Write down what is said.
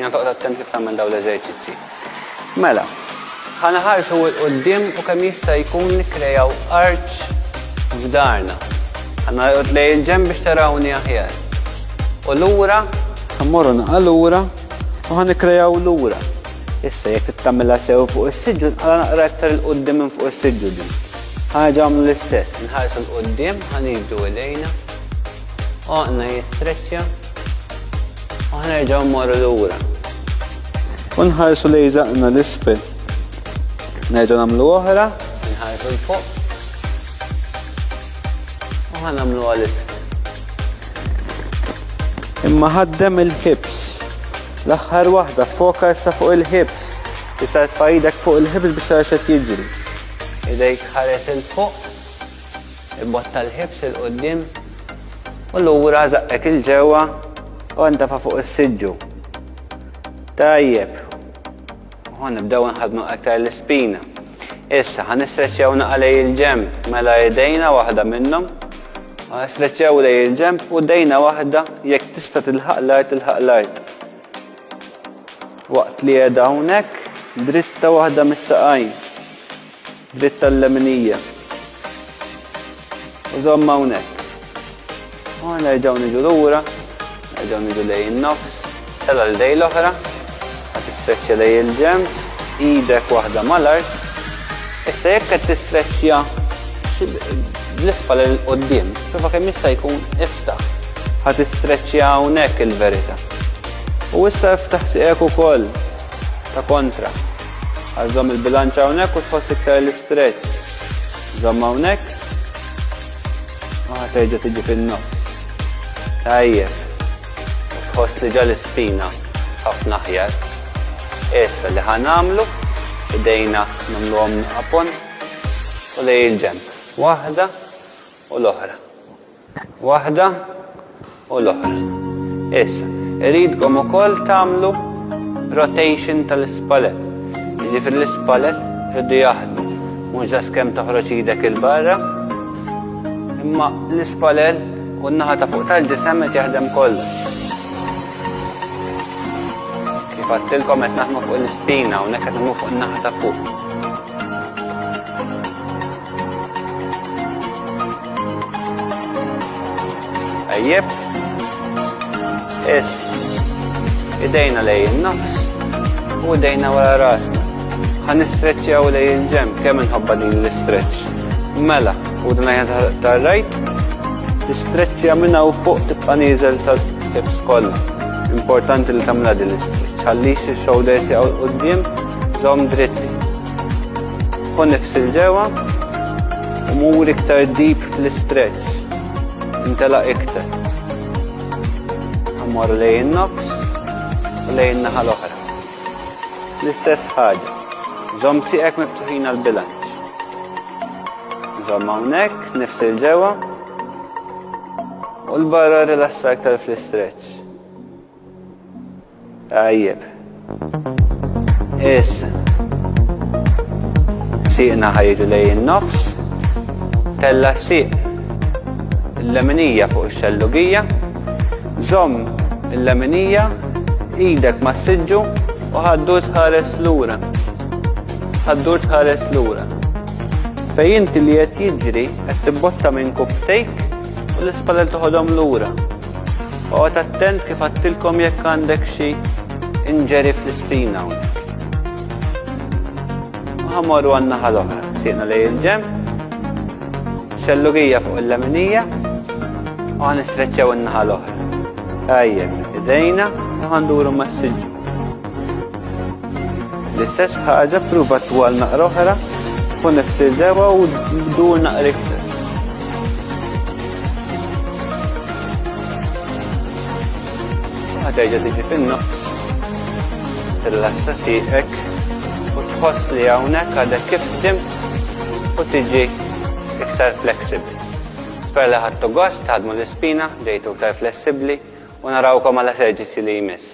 l-spina toqgħod attent kif tagħmel dawn l-eżerċizzi. Mela, ħanaħarsu l-qoddim u kemm jista' jkun nikkrejaw arċ f'darna. Ħanaqgħod lejn il-ġenb biex tarawni aħjar. U lura, ħammorru naqa' lura u ħanikrejaw lura. Issa jekk tittamilha sew fuq is-siġġu ħala naqra iktar il-qoddim minn fuq is-siġġu din. Ħaġa għamlu l-istess, nħarsu l-qoddim, ħanibdu idejna, oqna jistreċċja u ħanerġgħu mmorru lura. U nħarsu lejn żaqna l-isfel. Nerġgħu nagħmlu oħra, nħarsu l-fuq u ħanagħmluha l-isfel. Imma ħaddem il-hips. L-aħħar waħda foka issa fuq il-hips. Issa tfa' idek fuq il-hips biex tara x'qed jiġri. Idejk ħares il-fuq, ibbotta l-ħibs il-qoddim, u lura zaqqek il-ġewwa u ntafa' fuq is-siġġu. Tajjeb. U nibdew nħadmu aktar l-ispina. Issa ħanistreċċjaw naqa' lejn il-ġenb mela idejna waħda minnhom. Ħanistreċċjaw lejn il-ġenb u dejna waħda jekk tista' tilħaq l-art. Waqt li qiegħda hawnhekk dritta waħda mis-saqajn. Dritta l-leminija. U żomm hawnhekk. U nerġgħu niġu lura, nerġgħu niġu lejn in-nofs, tela l-dejn l-oħra, ħad tistreċċja lejn il-ġenb, idek waħda mal-art. Issa jekk qed tistreċċja l-isfel il qudiem, prova kemm jista' jkun iftaħ. Ħad tistreċċja hawnhekk il-verità. U issa iftaħ sieqek ukoll ta' kontra. Għazzom il-bilanċ hawnhekk u tħoss iktar l-istretch. Żomm hawnhekk u ħaterġa' tiġi fin-nofs. Tajjeb. U tħoss li ġa l-ispina ħafna aħjar. Issa li ħanamlu idejna nagħmluhom apon u lejn il-ġenb. Waħda u l-oħra. Waħda u l-oħra. Issa, iridkom ukoll tagħmlu rotation tal-ispalet. Jiġifieri l-ispalet irridu jaħdmu. Mhux ġas kemm toħroġ idek il-barra, imma l-ispalel u n-naħa ta' fuq tal-ġisem qed jaħdem kollox. Kif għadtilkom qed naħdmu fuq l-ispina u hekk qed naħdmu fuq in-naħa ta' fuq. Tajjeb. Idejna lejn in-nofs u idejna wara rasna. Ħanistreċċjaw lejn il-ġenb kemm inħobba din l-istretch. Mela, u d-najja tar-rajt, tistreċċja minn hawn fuq tibqa' nieżel sal-hips kollha. Importanti li tagħmilha din l-istretch. Ħallix ix-shoulders jaqgħu quddiem, żomm dritti. Ħu nifsil ġewwa u mur iktar deep fl-istretch. Intelaq iktar. Ħammorru lejn in-nofs u lejn in-naħa l-oħra. L-istess ħaġa. Żomm sieqek miftuħin għall-bilanċ. Żomm hawnhekk, nifsil ġewwa u l-barra rilassa aktar fl-istretch. Tajjeb. Issa. Sieqna ħajġu lejn in-nofs, tella sieq il-leminija fuq ix-xellugija, żomm il-leminija, idek ma' s-siġġu u ħaddur tħares lura. Ħaddur tħares lura. Fejn inti li qed jiġri qed tibbotta minn kubtejk u l-ispalel toħodhom lura. Oqgħod attent kif għadtilkom jekk għandek xi inġeri fl-ispina hawnhekk. U ħammorru għan-naħa l-oħra. Sieqna lejn il-ġenb, xellugija fuq il-leminija u ħanistreċċjaw in-naħa l-oħra. Tajjeb, idejna u ħanduru mas-siġġu. L-istess ħaġa pruva twal naqra oħra u nifsil ġewwa u dur naqra iktar. Ħaterġa' tiġi fin-nofs, tillassa sieqek u tħoss li hawnhekk għadek kif timt u tiġi iktar flexibbli. Spera li ħadtu gost, ħadmu l-ispina, ġejtu iktar flessibbli u narawkom għal eżerċizzi li jmiss.